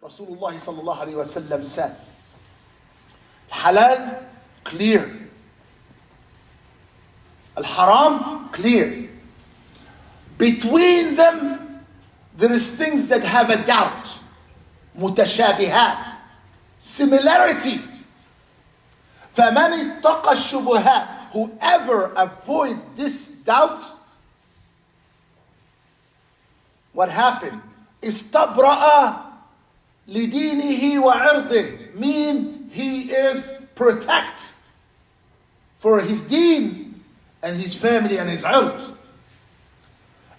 Rasulullah sallallahu alayhi wa sallam said, halal, clear. Al-haram, clear. Between them, there is things that have a doubt. Mutashabihat. Similarity. فَمَنِ اتَّقَى الشُّبُهَاتِ. Whoever avoid this doubt, what happened? إِسْتَبْرَأَ لِدِينِهِ وَعِرْضِهِ. Mean he is protect for his deen and his family and his ird.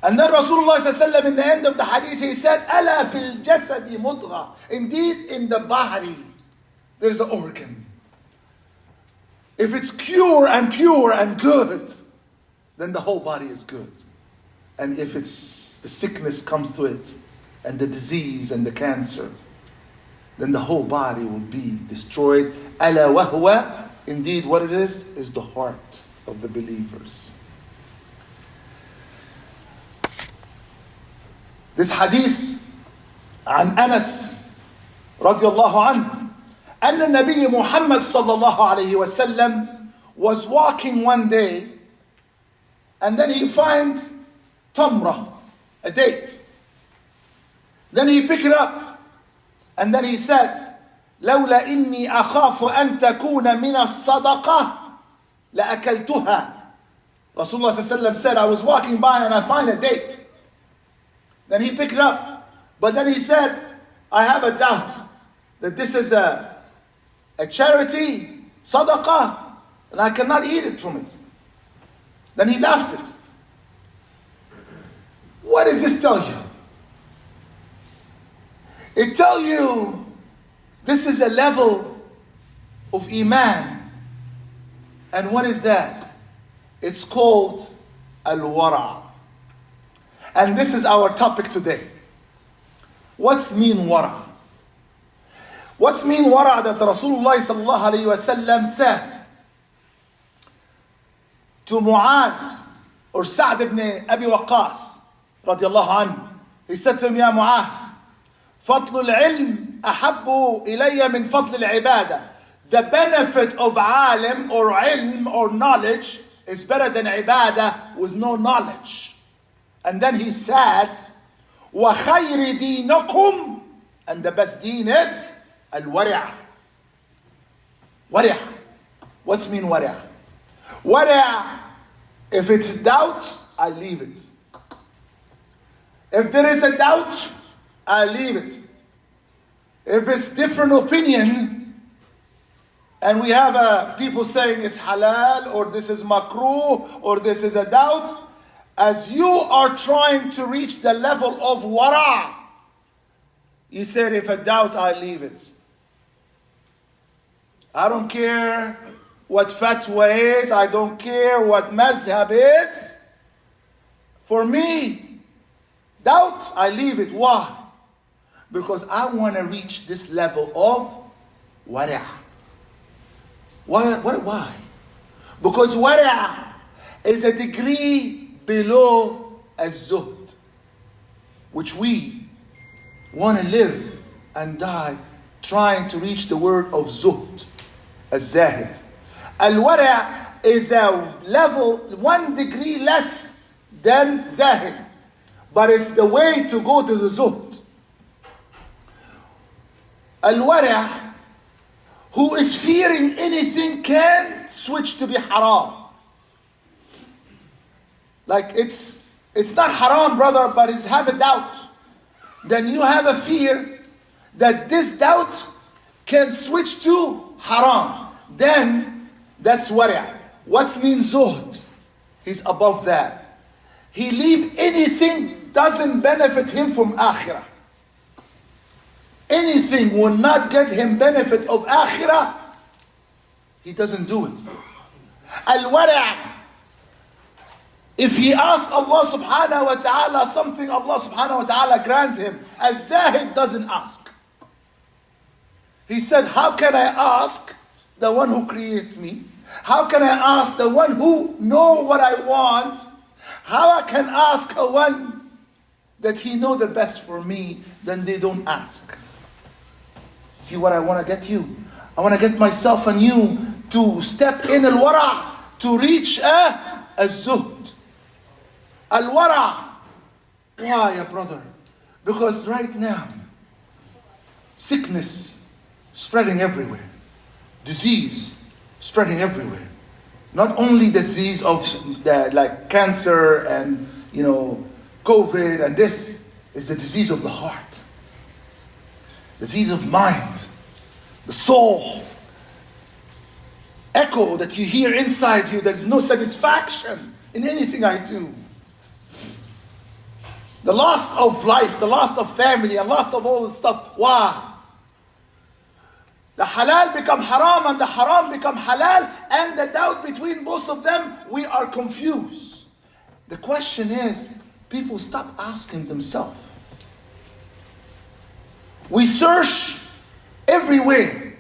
And then Rasulullah ﷺ in the end of the hadith, he said, أَلَا فِي الْجَسَدِ مُضْغَةٌ. Indeed, in the body, there is an organ. If it's pure and good, then the whole body is good. And if it's the sickness comes to it, and the disease and the cancer, then the whole body will be destroyed. أَلَا وَهُوَ. Indeed, what it is the heart of the believers. This hadith عن أنس رضي الله عنه أن النبي محمد صلى الله عليه وسلم was walking one day, and then he finds tamra, a date. Then he picked it up, and then he said, لولا إني أخاف أن تكون من الصدقة لأكلتها. Rasulullah ﷺ said, I was walking by and I find a date. Then he picked it up. But then he said, I have a doubt that this is a charity, sadaqah, and I cannot eat it from it. Then he left it. What does this tell you? It tells you this is a level of iman. And what is that? It's called al-wara'. And this is our topic today. What's mean wara'? What's mean wara' that Rasulullah sallallahu alayhi wa sallam said to Muaz or Sa'd ibn Abi Waqqas radiallahu anhu? He said to him, Ya Muaz, فضل العلم أحب إلي من فضل العبادة. The benefit of alim or ilm or knowledge is better than ibadah with no knowledge. And then he said, وَخَيْرِ دِينَكُمْ. And the best deen is al-wari'. Wari'. What's mean wari'? Wari', if it's doubt, I leave it. If there is a doubt, I leave it. If it's different opinion, and we have people saying it's halal, or this is makruh, or this is a doubt, as you are trying to reach the level of wara', you said, if a doubt, I leave it. I don't care what fatwa is, I don't care what mazhab is. For me, doubt, I leave it. Why? Because I want to reach this level of wara'. Why? Because wara' is a degree below az-zuhd, which we want to live and die trying to reach the word of zuhd, az-zahid. Al-wara' is a level 1 degree less than zahid, but it's the way to go to the zuhd. Al-wara', who is fearing anything, can switch to be haram. Like it's not haram, brother, but it's have a doubt. Then you have a fear that this doubt can switch to haram. Then that's wara'. What means zuhd? He's above that. He leave anything doesn't benefit him from akhirah. Anything will not get him benefit of akhirah, he doesn't do it. Al-wara', if he asks Allah subhanahu wa ta'ala something, Allah subhanahu wa ta'ala grant him. Az-zahid doesn't ask. He said, how can I ask the one who created me? How can I ask the one who know what I want? How I can ask a one that he know the best for me? Then they don't ask. See what I want to get you? I want to get myself and you to step in al-wara, to reach az-zuhd. Al-wara. Why, brother? Because right now, sickness spreading everywhere. Disease spreading everywhere. Not only the disease of like cancer and COVID, and this is the disease of the heart. Disease of mind, the soul. Echo that you hear inside you, there is no satisfaction in anything I do. The loss of life, the loss of family, and loss of all this stuff. Why? The halal become haram and the haram become halal, and the doubt between both of them, we are confused. The question is, people stop asking themselves. We search everywhere.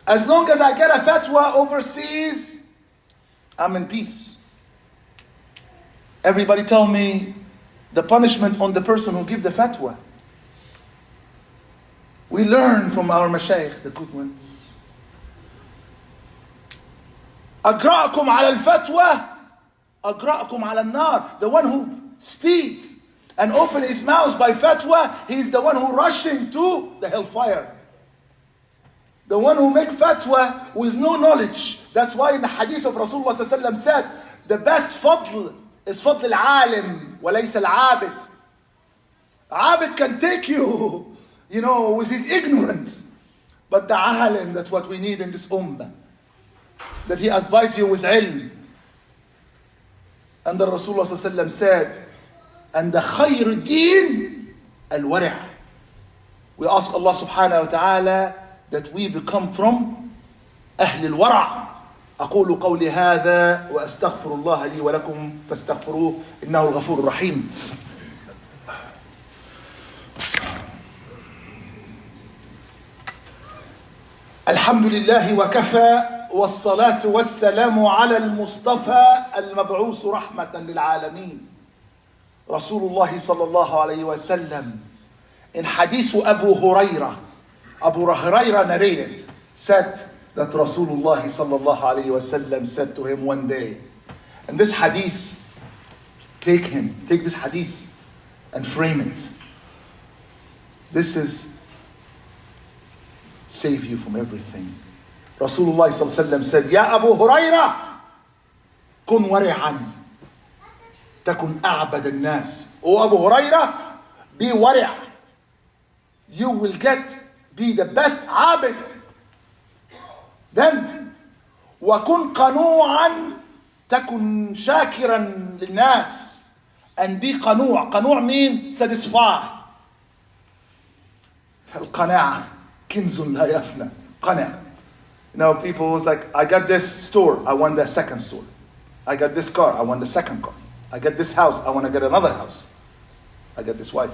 As long as I get a fatwa overseas, I'm in peace. Everybody tell me the punishment on the person who give the fatwa. We learn from our mashayikh, the good ones. أجرأكم على الفتوى أجرأكم على النار. The one who speed and open his mouth by fatwa, he's the one who rushing to the hellfire. The one who make fatwa with no knowledge. That's why in the hadith of Rasulullah ﷺ said, the best fadl is fadl al-alim walaysa al-abid. Abid can take you, with his ignorance. But the alim, that's what we need in this ummah. That he advise you with ilm. And the Rasulullah ﷺ said, and the khayr deen al-wari'. We ask Allah subhanahu wa ta'ala that we become from أهل الورع. أقول قولي هذا وأستغفر الله لي ولكم فاستغفروه إنه الغفور الرحيم. الحمد لله وكفى والصلاة والسلام على المصطفى المبعوث رحمة للعالمين رسول الله صلى الله عليه وسلم. In hadith Abu Hurairah narrated, said that Rasulullah sallallahu alayhi wasallam said to him one day, and this hadith, take this hadith and frame it. This is save you from everything. Rasulullah sallallahu alayhi wasallam said, Ya Abu Hurairah, kun wari'an, takun a'bad al-nas. O Abu Hurairah, be wari'. You will be the best abid. Then, وَكُنْ قَنُوعًا تَكُنْ شَاكِرًا لِلنَّاسِ. And be قنوع. قنوع means satisfied. القناعة كنز لا يفنى. قناع. People was like, I got this store, I want the second store. I got this car, I want the second car. I got this house, I want to get another house. I got this wife.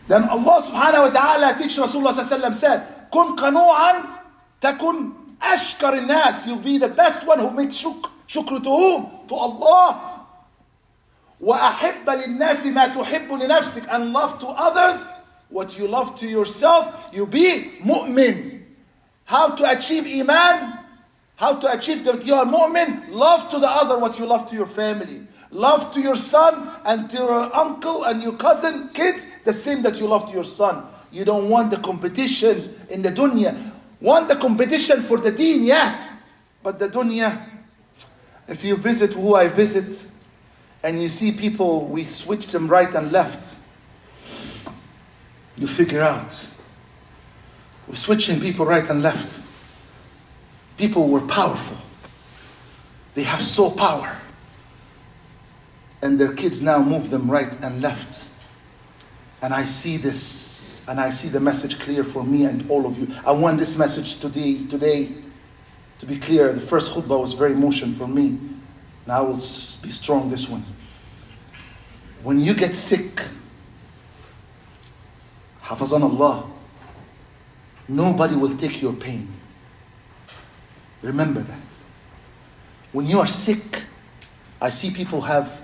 Then Allah subhanahu wa ta'ala teach Rasulullah sallallahu alayhi wa sallam said, kun qanu'an takun ashkar al-nas. You'll be the best one who makes shukr to whom? To Allah. Wa ahibba lin-nasi ma tuhibbu li nafsik. And love to others what you love to yourself. You be mu'min. How to achieve iman? How to achieve that you are mu'min? Love to the other what you love to your family. Love to your son and to your uncle and your cousin, kids, the same that you love to your son. You don't want the competition in the dunya. Want the competition for the deen, yes. But the dunya, if you visit who I visit, and you see people, we switch them right and left. You figure out. We're switching people right and left. People were powerful. They have so power. And their kids now move them right and left. And I see this, and I see the message clear for me and all of you. I want this message today to be clear. The first khutbah was very emotional for me. And I will be strong this one. When you get sick, Hafazan Allah, nobody will take your pain. Remember that. When you are sick, I see people have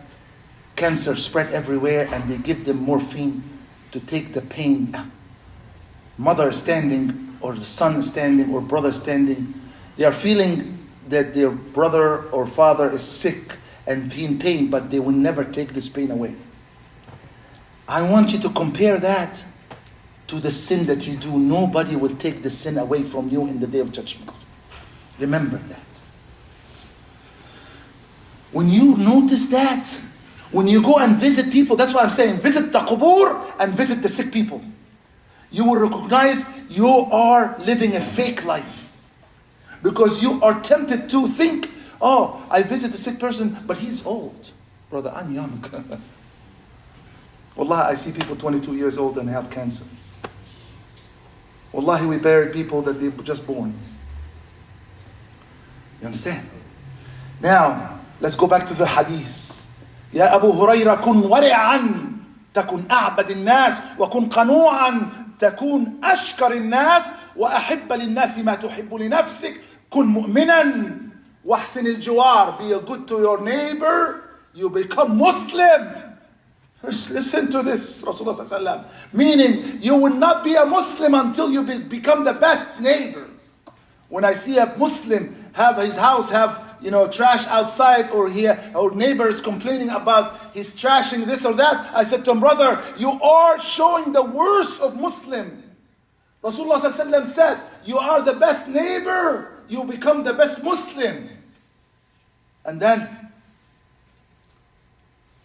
cancer spread everywhere and they give them morphine to take the pain. Mother is standing, or the son is standing, or brother is standing. They are feeling that their brother or father is sick and in pain, but they will never take this pain away. I want you to compare that to the sin that you do. Nobody will take the sin away from you in the day of judgment. Remember that. When you notice that, when you go and visit people, that's why I'm saying, visit the qubur and visit the sick people. You will recognize you are living a fake life. Because you are tempted to think, oh, I visit a sick person, but he's old. Brother, I'm young. Wallahi, I see people 22 years old and have cancer. Wallahi, we buried people that they were just born. You understand? Now, let's go back to the hadith. يا أبو هريرة كن ورعا تكن أعبد الناس وكن قنوعا تكون أشكر الناس وأحب للناس ما تحب لنفسك كن مؤمنا واحسن الجوار. Be good to your neighbor, you become Muslim. Listen to this, Rasulullah sallallahu alaihi wasallam. Meaning, you will not be a Muslim until you become the best neighbor. When I see a Muslim have his house have trash outside, or neighbor is complaining about his trashing this or that, I said to him, brother, you are showing the worst of Muslim. Rasulullah sallallahu alaihi wasallam said, you are the best neighbor, you become the best Muslim. And then,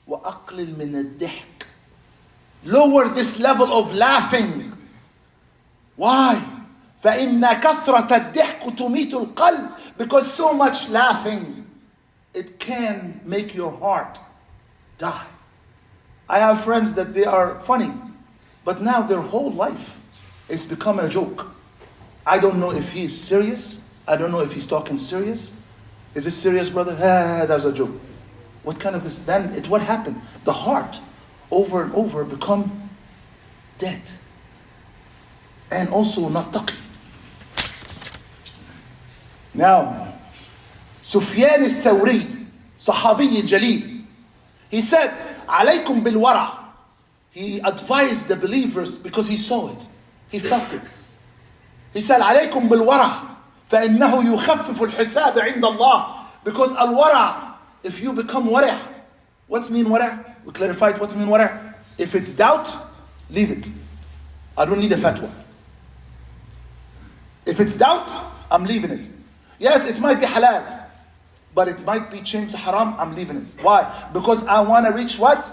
وَأَقْلِلْ مِنَ الضِّحْكِ, lower this level of laughing. Why? فَإِنَّ كَثْرَةَ الضِّحْكِ تُمِيتُ الْقَلْبِ, because so much laughing, it can make your heart die. I have friends that they are funny, but now their whole life is become a joke. I don't know if he's serious. I don't know if he's talking serious. Is this serious, brother? That was a joke. What kind of this? Then what happened? The heart over and over become dead. And also not taqi. Now, Sufyan al-Thawri, Sahabi Jalil, he said, عليكم بالورع. He advised the believers because he saw it. He felt it. He said, عليكم بالورع فإنه يخفف الحساب عند الله. Because al-wara', if you become wara', what's mean wara'? We clarified what's mean wara'. If it's doubt, leave it. I don't need a fatwa. If it's doubt, I'm leaving it. Yes, it might be halal, but it might be changed to haram, I'm leaving it. Why? Because I want to reach what?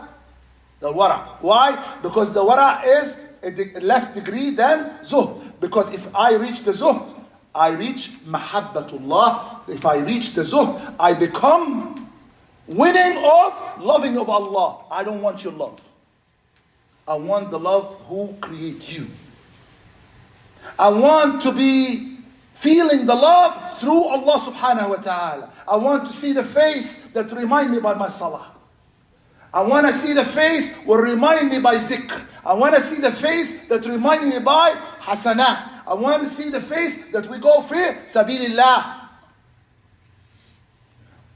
The wara'. Why? Because the wara' is a less degree than zuhd. Because if I reach the zuhd, I reach mahabbatullah. If I reach the zuhd, I become winning of loving of Allah. I don't want your love. I want the love who create you. I want to be feeling the love through Allah subhanahu wa ta'ala. I want to see the face that remind me by my salah. I want to see the face will remind me by zikr. I want to see the face that remind me by hasanat. I want to see the face that we go fi sabilillah.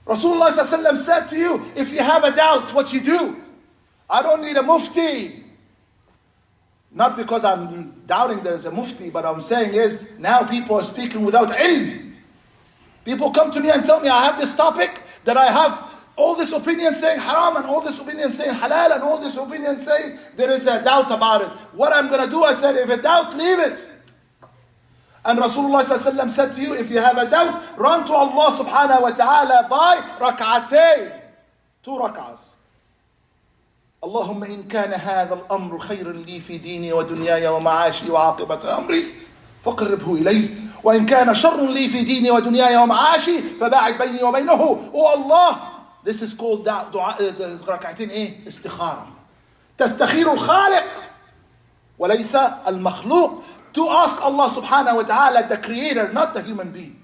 Rasulullah sallallahu alaihi wasallam said to you, if you have a doubt, what you do? I don't need a mufti. Not because I'm doubting there is a mufti, but I'm saying is, now people are speaking without ilm. People come to me and tell me, I have this topic, that I have all this opinion saying haram, and all this opinion saying halal, and all this opinion saying there is a doubt about it. What I'm going to do, I said, if a doubt, leave it. And Rasulullah sallallahu alaihi wasallam said to you, if you have a doubt, run to Allah subhanahu wa ta'ala by rak'atayn, 2 rak'ahs. اللهم إن كان هذا الأمر خير لي في ديني ودنياي ومعاشي وعاقبة أمري فقربه إلي وإن كان شر لي في ديني ودنياي ومعاشي فباعد بيني وبينه. Oh Allah, this is called دعاء ركعتين إيه؟ استخارة. تستخير الخالق وليس المخلوق. To ask Allah subhanahu wa ta'ala, the creator, not the human being.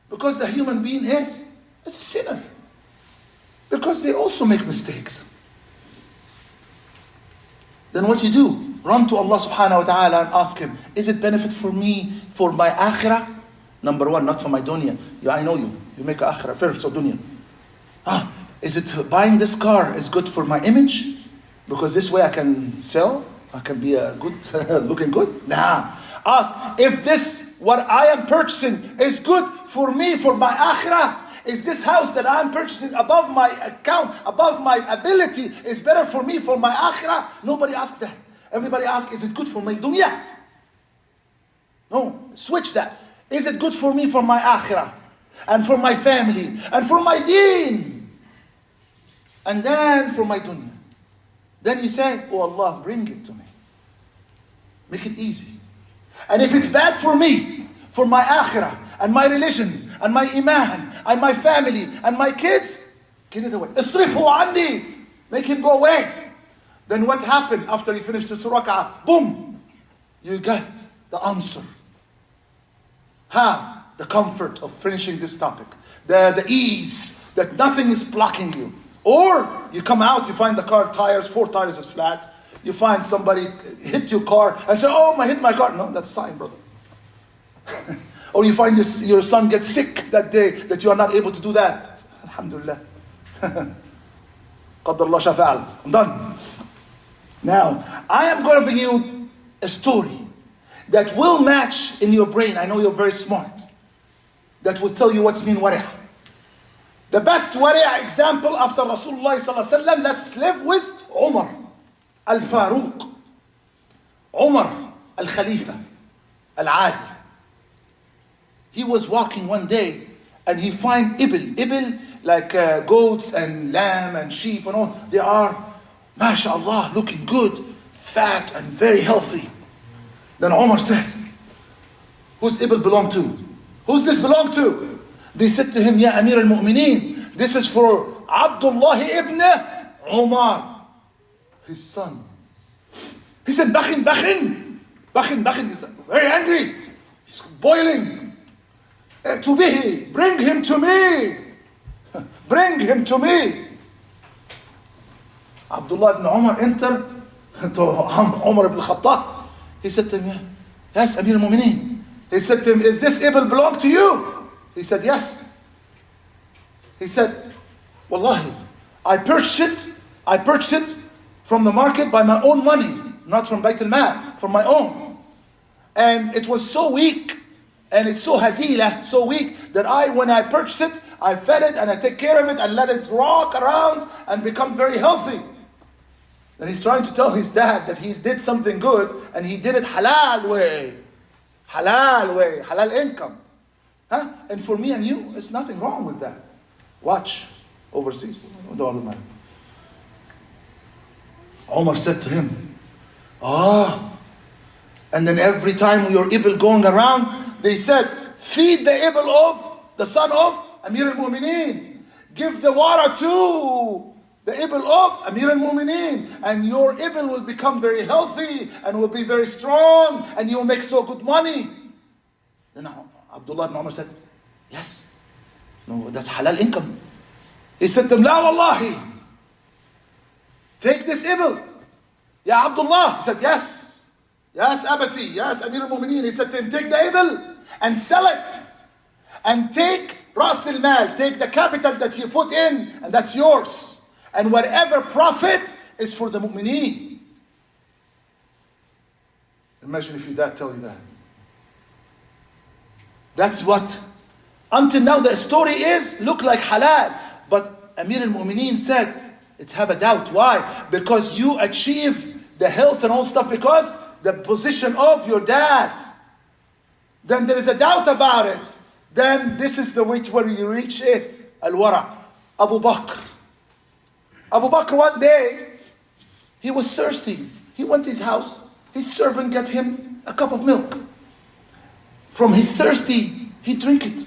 Because the human being is a sinner. Because they also make mistakes. Then what you do? Run to Allah subhanahu wa ta'ala and ask Him, is it benefit for me, for my akhirah? Number one, not for my dunya. Yeah, I know you. You make akhirah first, so dunya. Is it buying this car is good for my image? Because this way I can sell? I can be a good, looking good. Nah. Ask, if this, what I am purchasing is good for me, for my akhirah, is this house that I'm purchasing above my account, above my ability, is better for me, for my akhirah? Nobody asks that. Everybody asks, is it good for my dunya? No, switch that. Is it good for me, for my akhirah, and for my family, and for my deen, and then for my dunya? Then you say, oh Allah, bring it to me. Make it easy. And if it's bad for me, for my akhirah, and my religion, and my iman, and my family, and my kids, get it away. Isrifu anni. Make him go away. Then what happened after you finish the 2 rak'ah? Boom! You got the answer. The comfort of finishing this topic. The ease, that nothing is blocking you. Or you come out, you find the car tires, 4 tires is flat. You find somebody hit your car and say, oh, I hit my car. No, that's a sign, brother. Or you find your son gets sick that day, that you are not able to do that. Alhamdulillah. Qadar Allah shafa'al. I'm done. Now, I am going to give you a story that will match in your brain. I know you're very smart. That will tell you what's mean wari'. The best wari' example after Rasulullah sallallahu alaihi wasallam, let's live with Umar al-Faruq. Umar al-Khalifa al-Adil. He was walking one day and he find ibil like goats and lamb and sheep and all. They are, mashallah, looking good, fat and very healthy. Then Umar said, whose ibil belong to? Who's this belong to? They said to him, Ya Amir al-Mu'mineen, this is for Abdullah ibn Umar, his son. He said, Bakhin. He's very angry. He's boiling. To bihi, bring him to me. Bring him to me. Abdullah ibn Umar entered to Umar ibn Khattab. He said to him, yes, Amir al-Mu'mineen. He said to him, is this ibil belong to you? He said, yes. He said, Wallahi, I purchased it from the market by my own money, not from Bayt al-Mal, from my own. And it was so weak, and it's so hazila, so weak, that when I purchased it, I fed it and I take care of it and let it rock around and become very healthy. And he's trying to tell his dad that he did something good and he did it halal way, halal income. And for me and you, it's nothing wrong with that. Watch overseas. Umar said to him, and then every time your ibil going around, they said, feed the ibil of the son of Amir al-Mu'mineen. Give the water to the ibil of Amir al-Mu'mineen. And your ibil will become very healthy and will be very strong and you will make so good money. Then Abdullah ibn Umar said, yes. No, that's halal income. He said to him, La wallahi. Take this ibil. Ya Abdullah. He said, yes. Yes, Abati. Yes, Amir al-Mu'mineen. He said to him, take the ibil and sell it. And take Ras al-Mal. Take the capital that you put in and that's yours. And whatever profit is for the mu'mineen. Imagine if your dad tell you that. That's what, until now the story is, look like halal. But Amir al-Mu'mineen said, it's have a doubt. Why? Because you achieve the health and all stuff because the position of your dad. Then there is a doubt about it. Then this is the way where you reach it. Al-Wara. Abu Bakr. Abu Bakr one day, he was thirsty. He went to his house. His servant got him a cup of milk. From his thirsty, he drink it.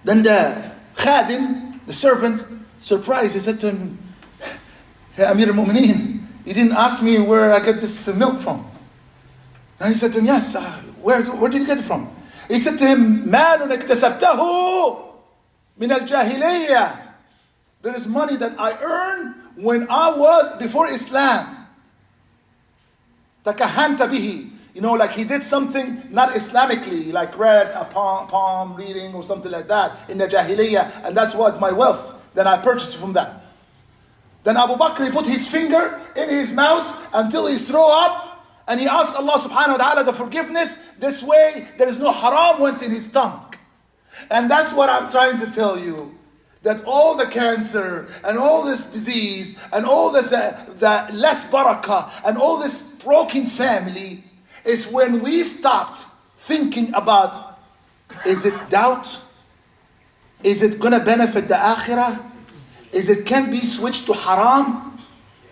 Then the khadim, the servant, surprised. He said to him, Hey Amir al-Mu'mineen, you didn't ask me where I get this milk from. And he said to him, yes, where did you get it from? He said to him, مَالٌ اكتسبته من الجاهلية. There is money that I earned when I was before Islam. تَكَهَنْتَ بِهِ. You know, like he did something not Islamically, like read a palm reading or something like that in the Jahiliyyah, and that's what my wealth. Then I purchased from that. Then Abu Bakr, he put his finger in his mouth until he threw up, and he asked Allah subhanahu wa ta'ala the forgiveness. This way, there is no haram went in his stomach. And that's what I'm trying to tell you. That all the cancer, and all this disease, and all this, the less barakah, and all this broken family, is when we stopped thinking about, is it doubt? Is it going to benefit the akhirah? Is it can be switched to haram?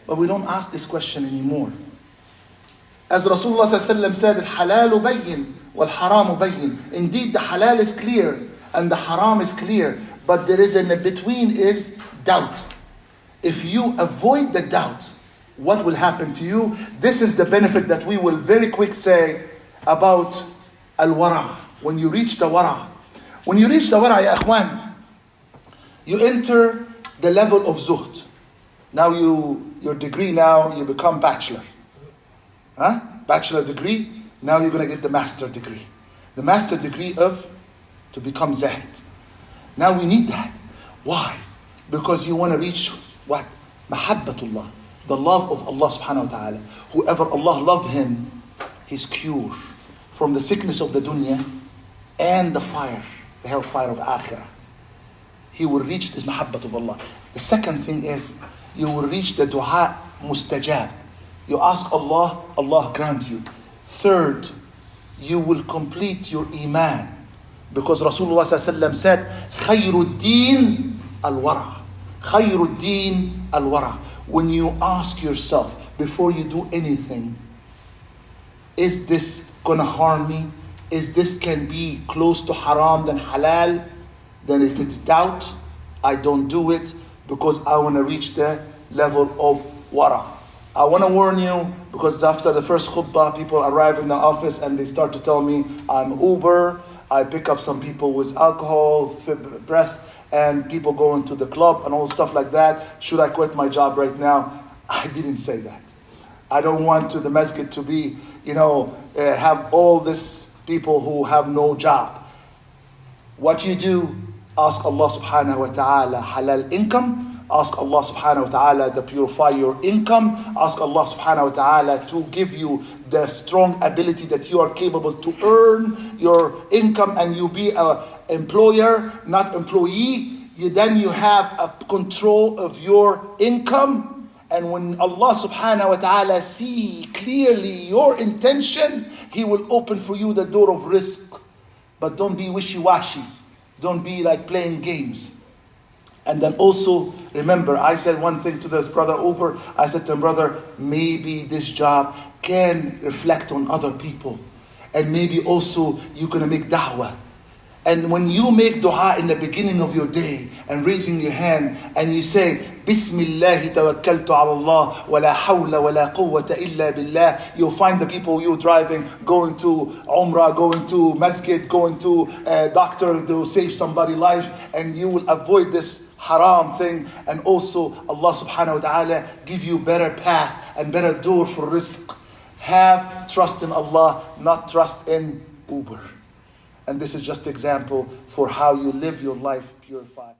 But we don't ask this question anymore. As Rasulullah ﷺ said, "Al-halalu bayyin, wal-haramu bayyin." Indeed, the halal is clear and the haram is clear, but there is in the between is doubt. If you avoid the doubt, what will happen to you? This is the benefit that we will very quick say about al-wara. When you reach the wara, ya akhwan, you enter the level of zuhd. Now your degree, now you become bachelor. Bachelor degree, now you're going to get the master degree. The master degree to become zahid. Now we need that. Why? Because you want to reach what? Mahabbatullah. The love of Allah subhanahu wa ta'ala. Whoever Allah love him, he's cured from the sickness of the dunya and the fire, the hellfire of akhirah. He will reach this mahabbat of Allah. The second thing is, you will reach the dua mustajab. You ask Allah, Allah grant you. Third, you will complete your iman. Because Rasulullah ﷺ said, Khayruddin al-wara. Khayruddin al-wara. When you ask yourself, before you do anything, is this going to harm me? Is this can be close to haram than halal? Then if it's doubt, I don't do it because I want to reach the level of wara. I want to warn you because after the first khutbah, people arrive in the office and they start to tell me, I'm Uber, I pick up some people with alcohol, breath, and people go into the club and all stuff like that. Should I quit my job right now? I didn't say that. I don't want the masjid to be, have all this people who have no job. What you do, ask Allah subhanahu wa ta'ala halal income. Ask Allah subhanahu wa ta'ala to purify your income. Ask Allah subhanahu wa ta'ala to give you the strong ability that you are capable to earn your income and you be an employer, not employee. Then you have a control of your income. And when Allah subhanahu wa ta'ala see clearly your intention, He will open for you the door of rizq. But don't be wishy-washy. Don't be like playing games. And then also, remember, I said one thing to this brother Uber. I said to him, brother, maybe this job can reflect on other people. And maybe also you're going to make da'wah. And when you make dua in the beginning of your day and raising your hand and you say, Bismillahi tawakkaltu ala Allah wa la hawla wa la quwwata illa billah, you'll find the people you're driving, going to Umrah, going to masjid, going to a doctor to save somebody's life, and you will avoid this haram thing. And also Allah subhanahu wa ta'ala give you better path and better door for rizq. Have trust in Allah, not trust in Uber. And this is just example for how you live your life purified.